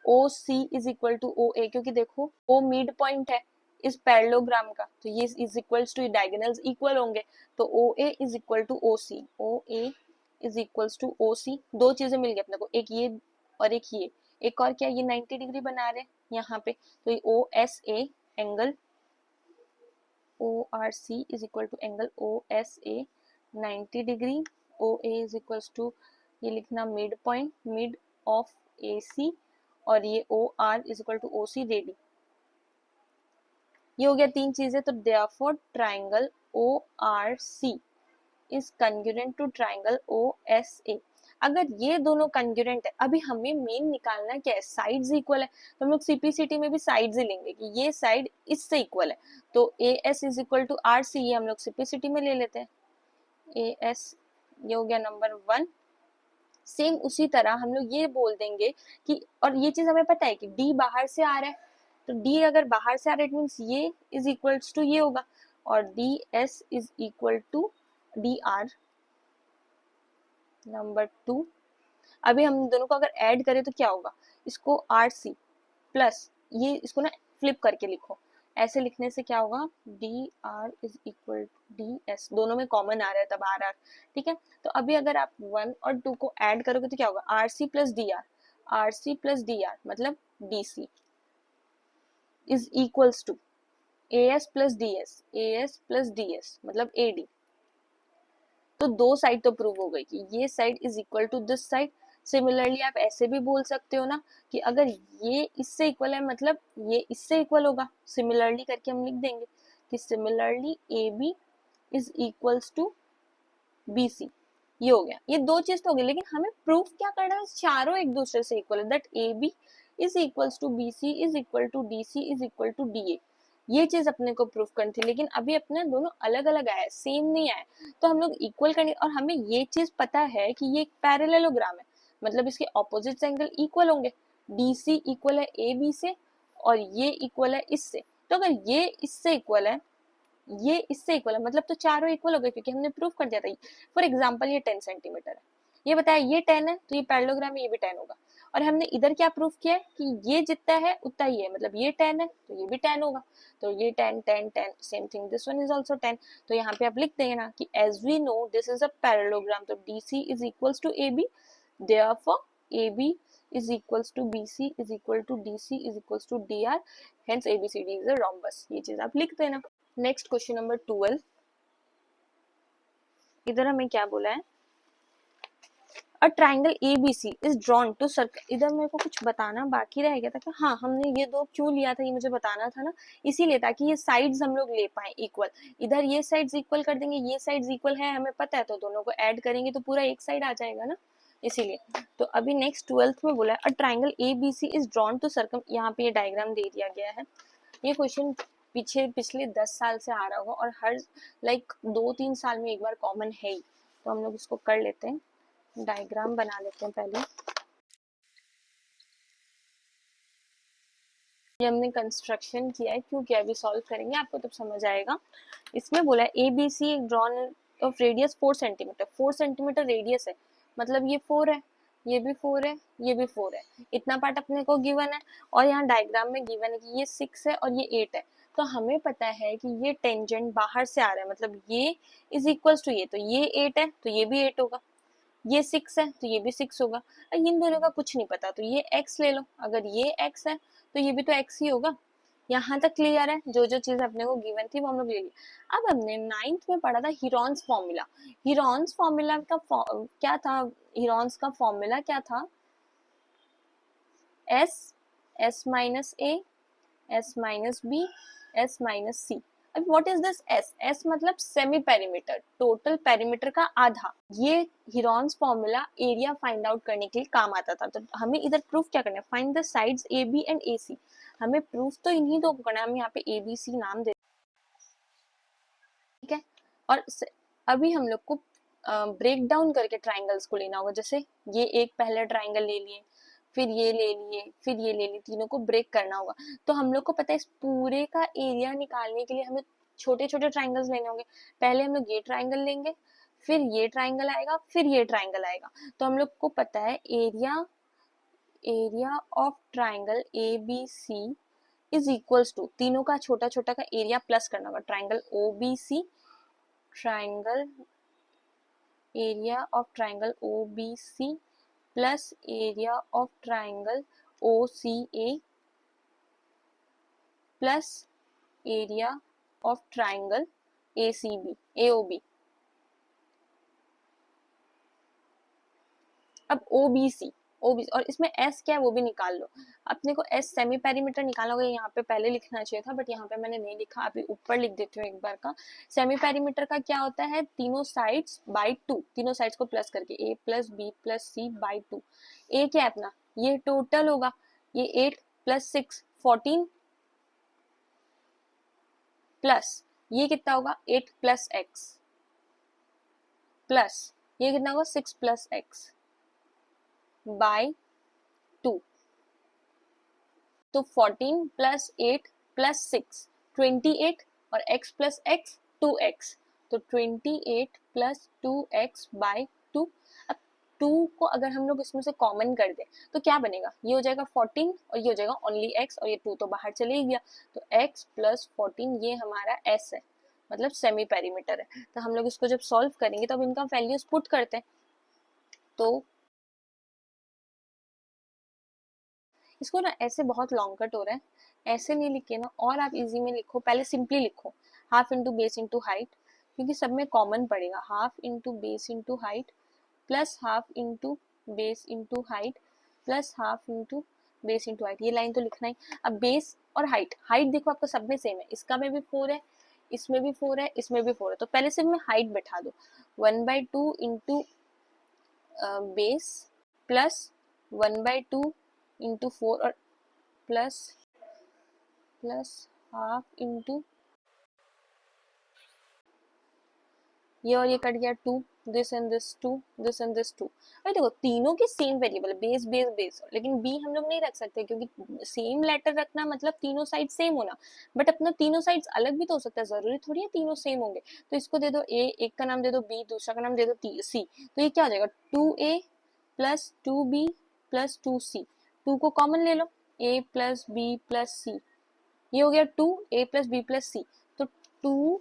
O C is equal to O A, क्योंकि देखो ओ मिड पॉइंट है इस पैरेललोग्राम का, तो ये is equals to, diagonals equal होंगे, तो O A is equal to O C, O A is equals to O C. दो चीजें मिल गई अपने को, एक ये और एक ये। एक और क्या, ये 90 डिग्री बना रहे यहाँ पे, तो ये O S A angle O R C is equal to angle O S A 90 degree. O A is equals to, ये लिखना mid point, mid of A C, और ये O R is equal to O C radii. ये हो गया तीन चीजें। तो therefore triangle O R C is congruent to triangle O S A. अगर ये दोनों कंग्रुएंट है, अभी हमें मेन निकालना क्या है, साइड्स इक्वल है, तो हम लोग सीपीसीटी में भी साइड्स ही लेंगे कि ये साइड इससे इक्वल है। तो A S is equal to R C, ये हम लोग सीपीसीटी में ले लेते हैं, ए एस, ये हो गया नंबर 1। सेम उसी तरह हम लोग ये बोल देंगे कि, और ये चीज हमें पता है कि डी बाहर से आ रहा है, तो डी अगर बाहर से आ रहा है इट मीन्स ये इज इक्वल्स टू ये होगा, और D S is equal to D R number 2। अभी हम दोनों को अगर ऐड करें तो क्या होगा, इसको आर सी प्लस ये, इसको ना फ्लिप करके लिखो, ऐसे लिखने से क्या होगा, D R is equal to D S, दोनों में कॉमन आ रहा है तब आर आर, ठीक है। तो अभी अगर आप 1 और 2 को ऐड करोगे तो क्या होगा, R C plus D R, R C plus D R मतलब D C is equals to A S plus D S, A S plus D S मतलब ए डी। तो दो साइड तो प्रूव हो गई कि ये side is equal to this side. Similarly आप ऐसे भी बोल सकते हो ना कि अगर ये इससे इक्वल है मतलब ये इससे इक्वल होगा, सिमिलरली करके हम लिख देंगे कि similarly A B is equals to B C. ये हो गया, ये दो चीज तो हो गई, लेकिन हमें प्रूफ क्या करना है, चारों एक दूसरे से इक्वल है, that A B is equals to B C is equal to D C is equal to D A. ये चीज अपने को प्रूफ करनी थी, लेकिन अभी अपने दोनों अलग अलग आया, सेम नहीं आया, तो हम लोग इक्वल करने, और हमें ये चीज पता है कि ये एक पैरेललोग्राम है, मतलब इसके ऑपोजिट एंगल इक्वल होंगे, डी सी इक्वल है ए बी से और ये इक्वल है इससे। तो अगर ये इससे इक्वल है, ये इससे इक्वल है, मतलब तो चारों इक्वल हो गए, क्योंकि हमने प्रूफ कर दिया था। फॉर एग्जाम्पल ये 10 सेंटीमीटर है, ये बताया ये 10 है, तो ये पैरेललोग्राम में ये भी 10 होगा। और हमने इधर क्या प्रूफ किया है कि ये जितना है उतना ही है, मतलब ये 10 है तो ये भी 10 होगा, तो ये 10 10 10 same thing, this one is also 10। तो यहाँ पे आप लिख देंगे ना कि as we know this is a parallelogram, तो DC is equals to AB, therefore AB is equals to BC is equal to DC is equals to DR, hence ABCD is a rhombus। ये चीज आप लिख देना। Next question number 12, इधर हमें क्या बोला है, a triangle ABC is drawn to circle. इधर मेरे को कुछ बताना बाकी रह गया था कि हाँ हमने ये दो क्यों लिया था, ये मुझे बताना था ना, इसीलिए ताकि ये साइड्स हम लोग ले पाए इक्वल। इधर ये साइड्स इक्वल कर देंगे, ये साइड्स इक्वल है हमें पता है, तो दोनों को ऐड करेंगे तो पूरा एक साइड आ जाएगा ना, इसीलिए। तो अभी नेक्स्ट 12th में बोला है a triangle ABC is drawn to circum, यहाँ पे ये डायग्राम दे दिया गया है। ये क्वेश्चन पिछले 10 साल से आ रहा होगा और हर 2-3 साल में एक बार कॉमन है ही, तो हम लोग इसको कर लेते हैं, डायग्राम बना लेते हैं पहले। ये हमने कंस्ट्रक्शन किया है, क्यों किया अभी सॉल्व करेंगे आपको तब समझ आएगा। इसमें बोला है ABC drawn of radius 4 centimetre, 4 centimetre radius है, मतलब ये 4 है, ये भी 4 है, ये भी 4 है, इतना पार्ट अपने को गिवन है, और यहाँ डायग्राम में गिवन है कि ये 6 है और ये 8 है। तो हमें पता है कि ये टेंजेंट बाहर से आ रहा है, मतलब ये इज इक्वल्स टू ये, तो ये 8 है तो ये भी 8 होगा, ये 6 है तो ये भी 6 होगा। इन दोनों का कुछ नहीं पता तो ये x ले लो, अगर ये x है तो ये भी तो x ही होगा। यहाँ तक क्लियर है, जो जो चीज अपने को गिवन थी वो हम लोग ले ली। अब हमने 9th में पढ़ा था हीरोन्स फॉर्मूला। हीरोन्स फॉर्मूला का क्या था, हीरोन्स का फॉर्मूला क्या था, s minus a, s minus b, s minus c। अब व्हाट इज दिस s मतलब सेमी पेरीमीटर, टोटल पेरीमीटर का आधा। ये Heron's formula area find out करने के लिए काम आता था। तो हमें इधर प्रूफ क्या करना है, find the sides AB and AC। हमें प्रूफ तो इन्हीं दो को करना है, हम यहाँ पे ABC नाम दे, ठीक है। और अभी हम लोग को ब्रेक डाउन करके ट्राइंगल्स को लेना होगा, जैसे ये एक पहले ट्राइंगल ले लिए, फिर ये ले लिए, फिर ये ले लिए, तीनों को ब्रेक करना होगा। तो हम लोग को पता है इस पूरे का एरिया निकालने के लिए हमें छोटे छोटे ट्राइंगल्स लेने होंगे। पहले हम लोग ये ट्राइंगल लेंगे, फिर ये ट्राइंगल आएगा, फिर ये ट्राइंगल आएगा। तो हम लोग को पता है area of triangle ABC is equals to, तीनों का छोटा छोटा का एरिया प्लस करना होगा, triangle OBC, triangle area of triangle OBC plus area of triangle OCA plus area of triangle AOB। अब OBC और इसमें S क्या है वो भी निकाल लो। अपने को S सेमी पेरीमीटर निकालना होगा, यहाँ पे पहले लिखना चाहिए था बट यहाँ पे मैंने नहीं लिखा, अभी ऊपर लिख देती हूँ एक बार का। सेमी पेरीमीटर का क्या होता है, तीनों साइड्स बाई 2, तीनों साइड्स को प्लस करके A plus B plus C by 2। A क्या है अपना, ये टोटल होगा, ये 8 प्लस 6 14 प्लस ये कितना होगा 8 प्लस x प्लस ये कितना होगा 6 प्लस x बाय 2। तो 14 प्लस 8 प्लस 6 28 और x प्लस x 2x, तो 28 प्लस 2x बाय 2। अब 2 को अगर हम लोग इसमें से कॉमन कर दें तो क्या बनेगा, ये हो जाएगा 14 और ये हो जाएगा ओनली x, और ये 2 तो बाहर चले ही गया, तो x प्लस 14 ये हमारा s है, मतलब सेमी पेरीमीटर है। तो हम लोग इसको जब सॉल्व करेंगे तो अब इनका वैल्यूज पुट करते हैं, तो इसको ना ऐसे बहुत लॉन्ग कट हो रहा है, ऐसे नहीं लिखे ना, और आप इजी में लिखो, पहले सिंपली लिखो half into base into height, क्योंकि सब में कॉमन पड़ेगा, half into base into height plus half into base into height plus half into base into height, ये लाइन तो लिखना ही। अब बेस और हाइट, हाइट देखो आपका सब में सेम है, इसका में भी 4 है, इसमें भी 4 है, इसमें भी 4 है, तो पहले सिर्फ में हाइट बैठा दो, 1/2 इंटू बेस प्लस 1/2 इंटू 4 और प्लस हाफ इंटू ये और ये कट गया 2, this and this 2, this and this 2। अरे देखो तीनों की सेम वेरिएबल है, बेस बेस बेस, लेकिन बी हम लोग नहीं रख सकते क्योंकि सेम लेटर रखना मतलब तीनों साइड सेम होना, बट अपना तीनों साइड्स अलग भी तो हो सकता है, जरूरी थोड़ी है तीनों सेम होंगे। तो इसको दे दो ए, एक का नाम दे दो बी, दूसरा का नाम दे दो सी, तो ये क्या हो जाएगा 2a plus 2b plus 2c, 2 को कॉमन ले लो, a प्लस बी प्लस सी, ये हो गया 2a प्लस बी प्लस सी। तो 2,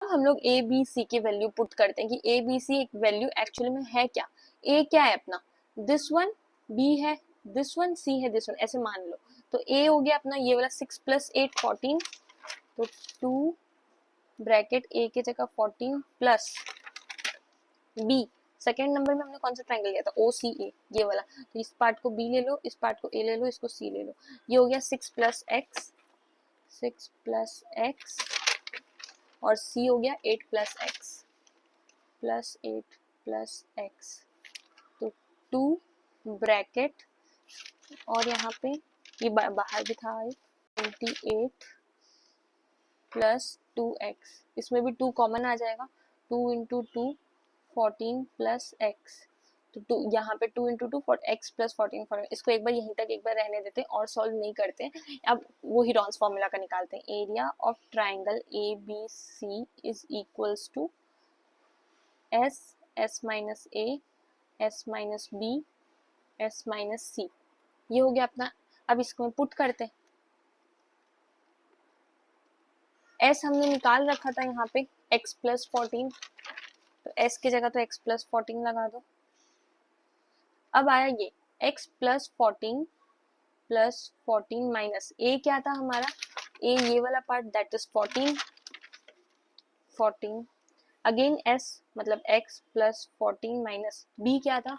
हम लोग a b c की वैल्यू पुट करते हैं कि a b c एक वैल्यू एक्चुअली में है क्या। a क्या है अपना, दिस वन, b है दिस वन, c है दिस वन, ऐसे मान लो। तो a हो गया अपना ये वाला 6 प्लस 8 14, तो 2 ब्रैकेट a की जगह 14 प्लस b, सेकेंड नंबर में हमने कौन सा ट्रायंगल लिया था, ओ सी ए, ये वाला। तो इस पार्ट को b ले लो, इस पार्ट को a ले लो, इसको c ले लो। ये हो गया 6 प्लस एक्स, 6 प्लस एक्स, और c हो गया 8 plus x, plus 8 plus x. तो 2 ब्रैकेट, और यहाँ पे ये बाहर भी था 28 प्लस 2x, इसमें भी 2 कॉमन आ जाएगा, 2 इंटू 2 14 प्लस एक्स। तो 2 यहाँ पे 2 इंटू 2 एक्स प्लस 14 14, इसको एक बार यहीं तक एक बार रहने देते हैं और सॉल्व नहीं करते। अब वो ही रॉन्स फॉर्मूला का निकालते हैं। Area of triangle A B C is equals to S, S minus A, S minus B, S minus C, ये हो गया अपना। अब इसको पुट करते हैं, एस हमने निकाल रखा था यहाँ पे x प्लस 14, तो s की जगह तो x प्लस 14 लगा दो। अब आया ये x plus 14 plus 14 minus a, क्या था हमारा a, ये वाला part, that is 14 14, again s मतलब x प्लस 14 माइनस b, क्या था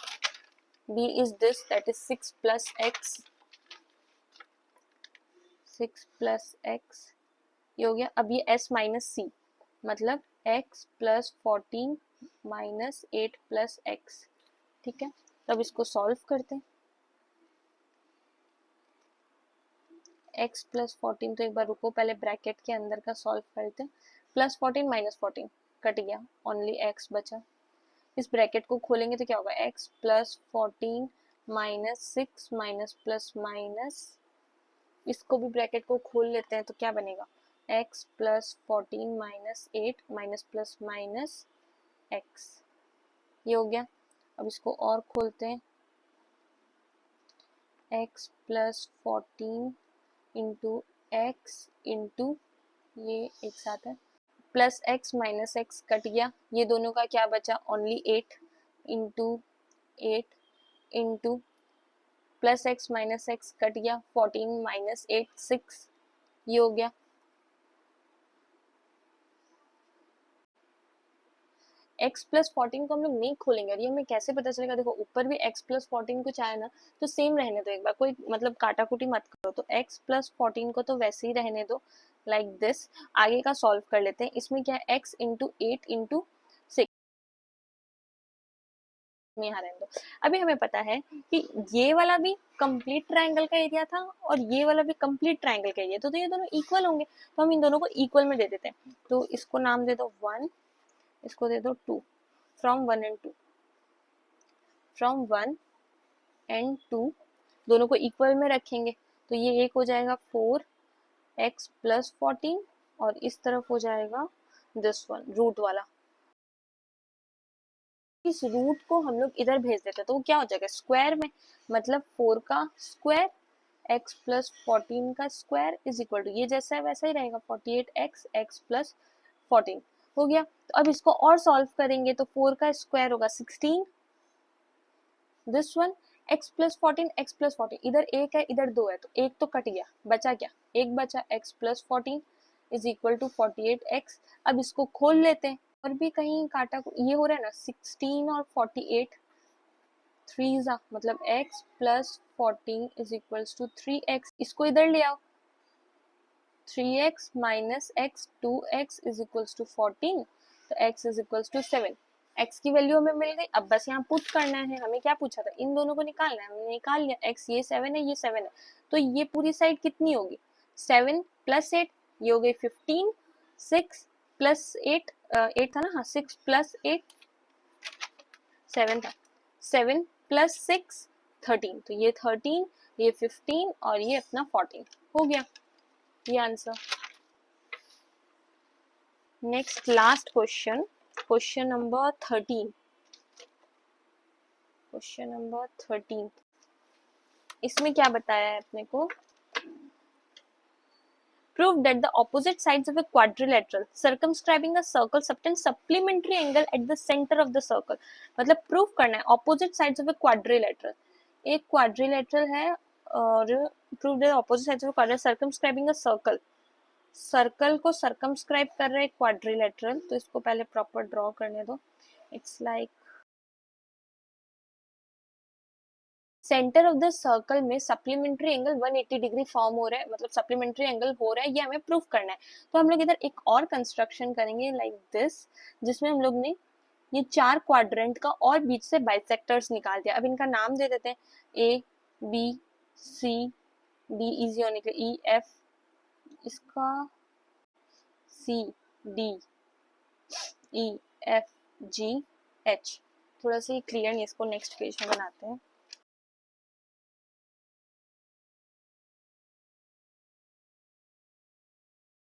b is this, that is 6 plus x, 6 plus x, ये हो गया। अब ये s माइनस सी, मतलब x plus 14 minus 8 plus x, ठीक है। तब इसको सॉल्व करते हैं, x प्लस 14, तो एक बार रुको, पहले ब्रैकेट के अंदर का सॉल्व करते हैं। प्लस 14 माइनस 14 कट गया, ओनली x बचा। इस ब्रैकेट को खोलेंगे तो क्या होगा, x plus 14 minus 6 minus plus minus, इसको भी ब्रैकेट को खोल लेते हैं तो क्या बनेगा, x plus 14 minus 8 minus plus minus x, ये हो गया। अब इसको और खोलते हैं, x plus 14 into x into, ये एक साथ है, plus x minus x cut गया, ये दोनों का क्या बचा, only 8 into 8 into plus x minus x cut गया, 14 माइनस 8 6, ये हो गया। x प्लस 14 को हम लोग नहीं खोलेंगे, और ये हमें कैसे पता चलेगा, देखो ऊपर भी x प्लस 14 कुछ आया ना, तो सेम रहने दो, एक बार कोई मतलब काटाकुटी मत करो। तो x प्लस 14 को तो वैसे ही रहने दो लाइक दिस। आगे का सॉल्व कर लेते हैं, इसमें क्या है, x इंटू 8 इंटू 6 में यहाँ रहने दो। अभी हमें पता है कि ये वाला भी कंप्लीट ट्राइंगल का एरिया था और ये वाला भी कंप्लीट ट्राइंगल का एरिया, तो ये दोनों इक्वल होंगे, तो हम इन दोनों को इक्वल में दे देते हैं। तो इसको नाम दे दो 1, इसको दे दो 2, फ्रॉम 1 एंड 2, फ्रॉम 1 एंड 2 दोनों को इक्वल में रखेंगे, तो ये एक हो जाएगा 4x प्लस 14, और इस तरफ हो जाएगा दिस वन रूट वाला। इस रूट को हम लोग इधर भेज देते हैं तो वो क्या हो जाएगा, स्क्वायर में, मतलब 4 का स्क्वायर x प्लस 14 का स्क्वायर इज इक्वल टू, ये जैसा है वैसा ही रहेगा 48x, x प्लस 14 हो गया। तो अब इसको और सॉल्व करेंगे तो 4 का स्क्वायर होगा 16, this one x plus 14, x plus 14, इधर एक है इधर 2 है, तो एक तो कट गया, बचा क्या, एक बचा, x plus 14 is equal to 48x। अब इसको खोल लेते हैं, और भी कहीं काटा ये हो रहा है ना, 16 और 48 3 जा, मतलब x plus 14 is equals to 3x, इसको इधर ले आओ, 3x minus x 2x is equals to 14, तो x is equals to 7, x की वैल्यू हमें मिल गई। अब बस यहाँ पुट करना है, हमें क्या पूछा था, इन दोनों को निकालना है, हमने निकाल लिया, x ये 7 है ये 7 है, तो ये पूरी साइड कितनी होगी, 7 प्लस 8, ये हो गई 15, 6 प्लस 8 8 था ना, हाँ 6 प्लस 8 7 था, 7 प्लस 6 13, तो ये 13, ये 15 और ये अपना 14 हो गया, ये answer. Next last question, question number 13, question number 13। इसमें क्या बताया है अपने को? Prove that the opposite sides of a quadrilateral circumscribing a circle subtend supplementary angle at the center of the circle। मतलब प्रूव करना है opposite sides of a quadrilateral। एक quadrilateral है और prove that opposite sides of a quadrilateral circumscribing a circle, circle को circumscribe कर रहा है क्वाड्रिलेटरल। तो इसको पहले प्रॉपर ड्रॉ करने दो। It's like centre of the circle में सप्लीमेंट्री एंगल 180 डिग्री फॉर्म हो रहा है, मतलब सप्लीमेंट्री एंगल हो रहा है, ये हमें प्रूव करना है। तो हम लोग इधर एक और कंस्ट्रक्शन करेंगे लाइक दिस, जिसमें हम लोग ने ये चार क्वाड्रेंट का और बीच से बाइसेक्टर्स निकाल दिया। अब इनका नाम दे देते हैं A B C D, easy होने के लिए ई एफ, इसका C D E F G H. थोड़ा सा क्लियर नहीं, इसको नेक्स्ट पेज में बनाते हैं।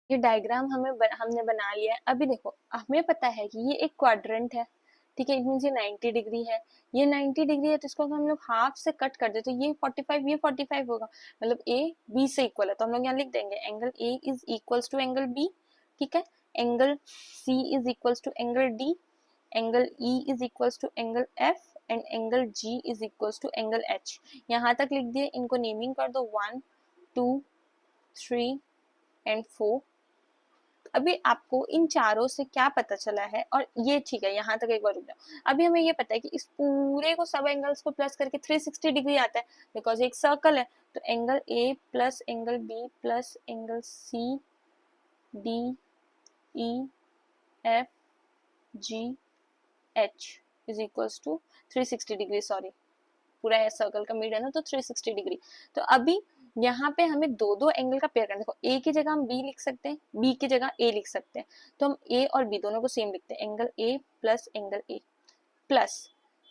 ये डायग्राम हमने बना लिया है। अभी देखो हमें पता है कि ये एक क्वाड्रेंट है, ठीक है, इट मींस ये 90 डिग्री है, ये 90 डिग्री है, तो इसको हम लोग हाफ से कट कर दे तो ये 45, ये 45 होगा, मतलब ए बी से इक्वल है। तो हम लोग यहाँ लिख देंगे angle A is equals to angle B, ठीक है, angle C is equals to angle D, angle E is equals to angle F and angle G is equals to angle H. यहाँ तक लिख दिए, इनको नेमिंग कर दो 1 2 3 एंड 4। अभी आपको इन चारों से क्या पता चला है, और ये ठीक है, यहाँ तक एक बार रुक जाओ। अभी हमें ये पता है कि इस पूरे को सब एंगल्स को प्लस करके 360 डिग्री आता है, बिकॉज एक सर्कल है। तो angle A plus angle B plus angle C D E F G H is equals to 360 degree. Sorry, पूरा सर्कल का मिड है ना, तो 360 डिग्री। तो अभी यहाँ पे हमें दो दो एंगल का पेयर करना है। देखो ए की जगह हम बी लिख सकते हैं, बी की जगह ए लिख सकते हैं, तो हम ए और बी दोनों को सेम लिखते हैं, angle A plus angle A, plus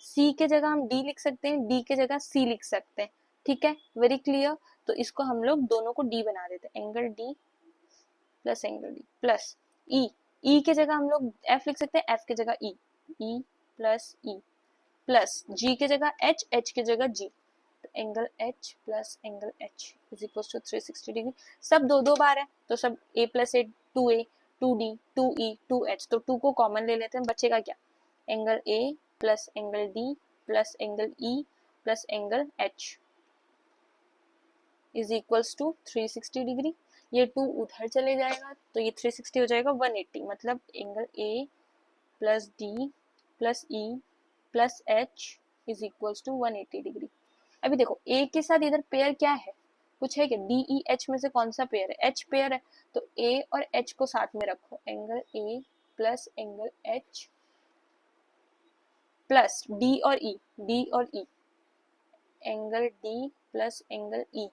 C के जगह हम डी लिख सकते हैं, डी के जगह सी लिख सकते हैं, ठीक है, वेरी क्लियर। तो इसको हम लोग दोनों को डी बना देते हैं, angle D plus angle D, plus E, E के जगह हम लोग एफ लिख सकते हैं, एफ के जगह ई, ई प्लस ई, प्लस जी के जगह एच, एच के जगह G, angle H plus angle H is equal to 360 degree. सब दो दो बार है, तो सब ए प्लस ए, 2a 2d 2e 2h, तो 2 को कॉमन ले लेते हैं, बचेगा क्या, angle A plus angle D plus angle E plus angle H is equal to 360 degree. ये 2 उधर चले जाएगा तो ये 360 हो जाएगा 180, मतलब angle A plus D plus E plus H is equal to 180 degree. अभी देखो ए के साथ इधर पेयर क्या है, कुछ है क्या, डी ई एच में से कौन सा पेयर है, एच पेयर है, तो ए और एच को साथ में रखो, angle A plus angle H plus D और ई, डी और E, angle D plus angle E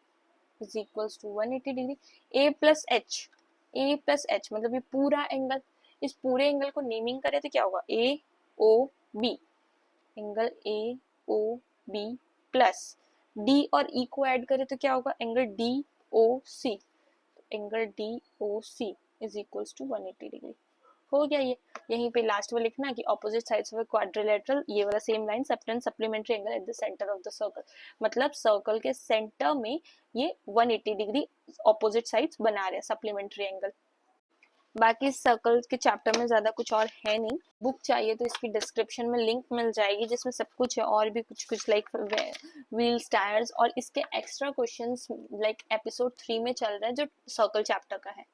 is equals to 180 degree. A plus H, A plus H मतलब ये पूरा एंगल, इस पूरे एंगल को नेमिंग करें तो क्या होगा, A O B, angle A O B plus D और ई को ऐड करें तो क्या होगा, angle D O C, angle D O C is equals to 180 degree. हो गया ये। यहीं पे लास्ट में लिखना कि ऑपोजिट साइड्स ऑफ क्वाड्रिलेटरल, ये वाला same line subtend supplementary angle at the centre of the circle, मतलब सर्कल के सेंटर में ये 180 डिग्री ऑपोजिट साइड्स बना रहे हैं सप्लीमेंट्री एंगल। बाकी सर्कल के चैप्टर में ज्यादा कुछ और है नहीं। बुक चाहिए तो इसकी डिस्क्रिप्शन में लिंक मिल जाएगी, जिसमें सब कुछ है, और भी कुछ लाइक व्हील्स टायर्स, और इसके एक्स्ट्रा क्वेश्चंस लाइक एपिसोड 3 में चल रहा है जो सर्कल चैप्टर का है।